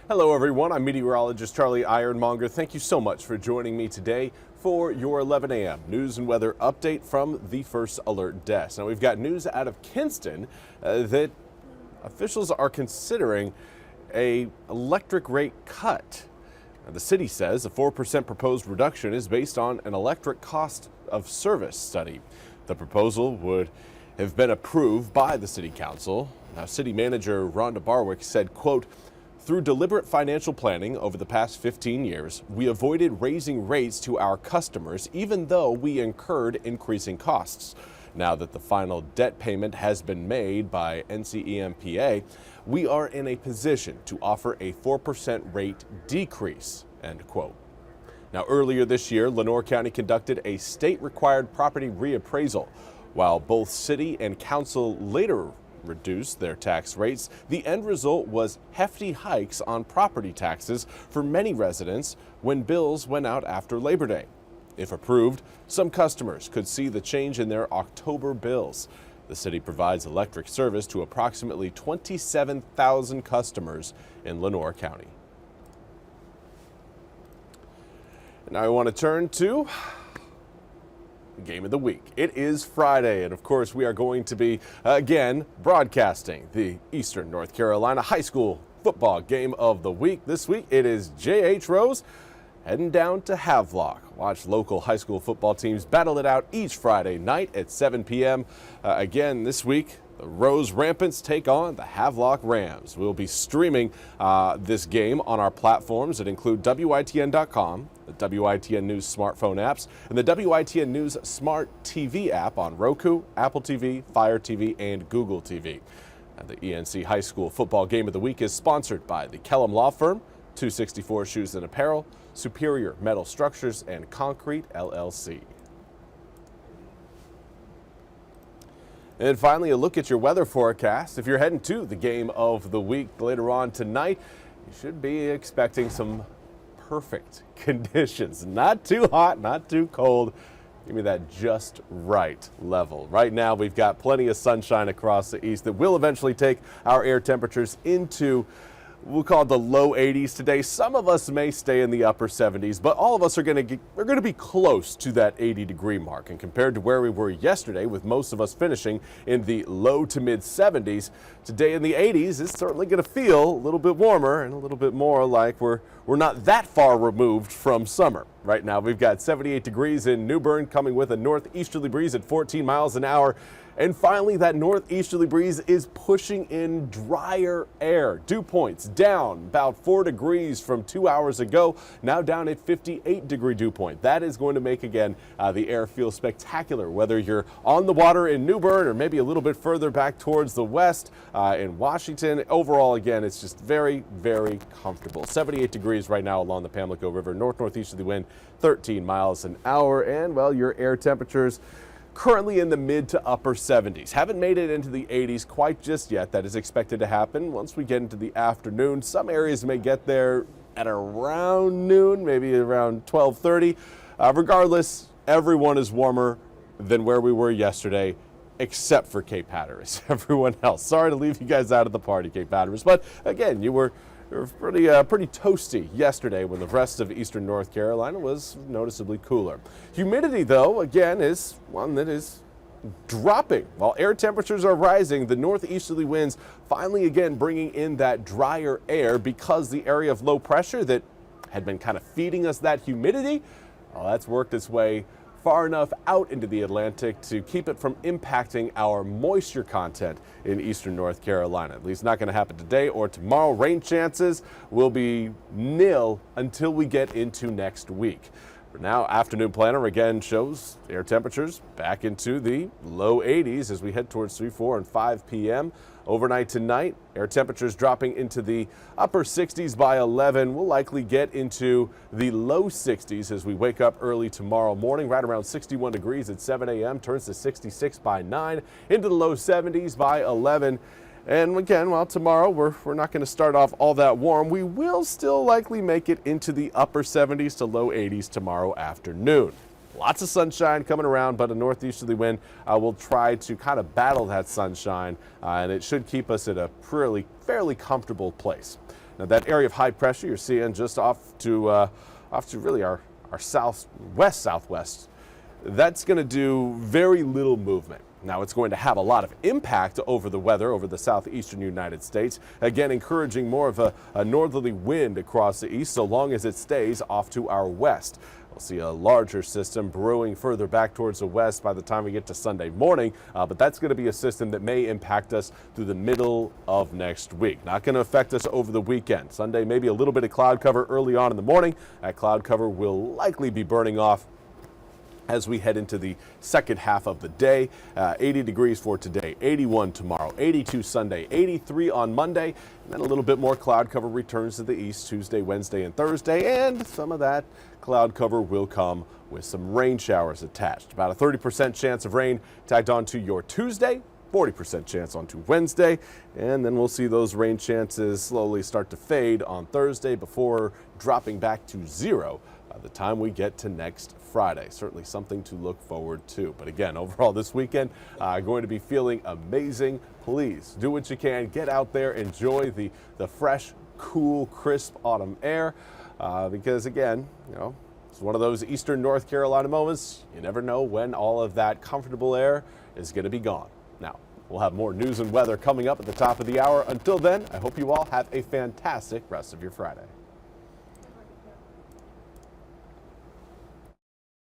Hello everyone, I'm meteorologist Charlie Ironmonger. Thank you so much for joining me today for your 11 a.m. news and weather update from the First Alert Desk. Now we've got news out of Kinston that officials are considering an electric rate cut. Now, the city says a 4% proposed reduction is based on an electric cost of service study. The proposal would have been approved by the city council. Now, city manager Rhonda Barwick said, quote, "Through deliberate financial planning over the past 15 years, we avoided raising rates to our customers even though we incurred increasing costs. Now that the final debt payment has been made by NCEMPA, we are in a position to offer a 4% rate decrease," end quote. Now, earlier this year, Lenoir County conducted a state-required property reappraisal. While both city and council later reduced their tax rates, the end result was hefty hikes on property taxes for many residents when bills went out after Labor Day. If approved, some customers could see the change in their October bills. The city provides electric service to approximately 27,000 customers in Lenoir County. And now I want to turn to Game of the Week. It is Friday, and of course we are going to be again broadcasting the Eastern North Carolina High School Football Game of the Week. This week it is J.H. Rose heading down to Havelock. Watch local high school football teams battle it out each Friday night at 7 p.m. Again this week, the Rose Rampants take on the Havelock Rams. We'll be streaming this game on our platforms that include WITN.com, the WITN News smartphone apps, and the WITN News Smart TV app on Roku, Apple TV, Fire TV, and Google TV. The ENC High School Football Game of the Week is sponsored by the Kellum Law Firm, 264 Shoes and Apparel, Superior Metal Structures and Concrete, LLC. And finally, a look at your weather forecast. If you're heading to the Game of the Week later on tonight, you should be expecting some perfect conditions. Not too hot, not too cold. Give me that just right level. Right now, we've got plenty of sunshine across the east that will eventually take our air temperatures into, we'll call it the low 80s today. Some of us may stay in the upper 70s, but all of us are going to be close to that 80-degree mark. And compared to where we were yesterday, with most of us finishing in the low to mid 70s, today in the 80s is certainly going to feel a little bit warmer and a little bit more like we're not that far removed from summer. Right now, we've got 78 degrees in New Bern, coming with a northeasterly breeze at 14 miles an hour. And finally, that northeasterly breeze is pushing in drier air. Dew points down about 4 degrees from 2 hours ago, now down at 58-degree dew point. That is going to make, again, the air feel spectacular, whether you're on the water in New Bern or maybe a little bit further back towards the west in Washington. Overall, again, it's just very, very comfortable. 78 degrees right now along the Pamlico River. North-northeasterly wind, 13 miles an hour. And, well, your air temperatures currently in the mid to upper 70s. Haven't made it into the 80s quite just yet. That is expected to happen once we get into the afternoon. Some areas may get there at around noon, maybe around 12:30. Regardless, everyone is warmer than where we were yesterday, except for Cape Hatteras. Everyone else. Sorry to leave you guys out of the party, Cape Hatteras. But again, you were pretty toasty yesterday when the rest of eastern North Carolina was noticeably cooler. Humidity, though, again, is one that is dropping. While air temperatures are rising, the northeasterly winds finally again bringing in that drier air because the area of low pressure that had been kind of feeding us that humidity, well, that's worked its way far enough out into the Atlantic to keep it from impacting our moisture content in eastern North Carolina. At least not going to happen today or tomorrow. Rain chances will be nil until we get into next week. For now, afternoon planner again shows air temperatures back into the low 80s as we head towards 3, 4, and 5 p.m. Overnight tonight, air temperatures dropping into the upper 60s by 11. We'll likely get into the low 60s as we wake up early tomorrow morning. Right around 61 degrees at 7 a.m. Turns to 66 by 9. Into the low 70s by 11. And again, well, tomorrow we're not going to start off all that warm. We will still likely make it into the upper 70s to low 80s tomorrow afternoon. Lots of sunshine coming around, but a northeasterly wind will try to kind of battle that sunshine, and it should keep us at a fairly comfortable place. Now that area of high pressure you're seeing just off to really our southwest, that's going to do very little movement. Now it's going to have a lot of impact over the weather over the southeastern United States, again encouraging more of a northerly wind across the east so long as it stays off to our west. We'll see a larger system brewing further back towards the west by the time we get to Sunday morning, but that's going to be a system that may impact us through the middle of next week. Not going to affect us over the weekend. Sunday, maybe a little bit of cloud cover early on in the morning. That cloud cover will likely be burning off as we head into the second half of the day. 80 degrees for today, 81 tomorrow, 82 Sunday, 83 on Monday, and then a little bit more cloud cover returns to the east Tuesday, Wednesday, and Thursday, and some of that cloud cover will come with some rain showers attached. About a 30% chance of rain tagged onto your Tuesday, 40% chance onto Wednesday, and then we'll see those rain chances slowly start to fade on Thursday before dropping back to zero by the time we get to next Friday. Certainly something to look forward to. But again, overall this weekend, going to be feeling amazing. Please do what you can. Get out there, enjoy the fresh, cool, crisp autumn air because again, it's one of those eastern North Carolina moments. You never know when all of that comfortable air is going to be gone. Now, we'll have more news and weather coming up at the top of the hour. Until then, I hope you all have a fantastic rest of your Friday.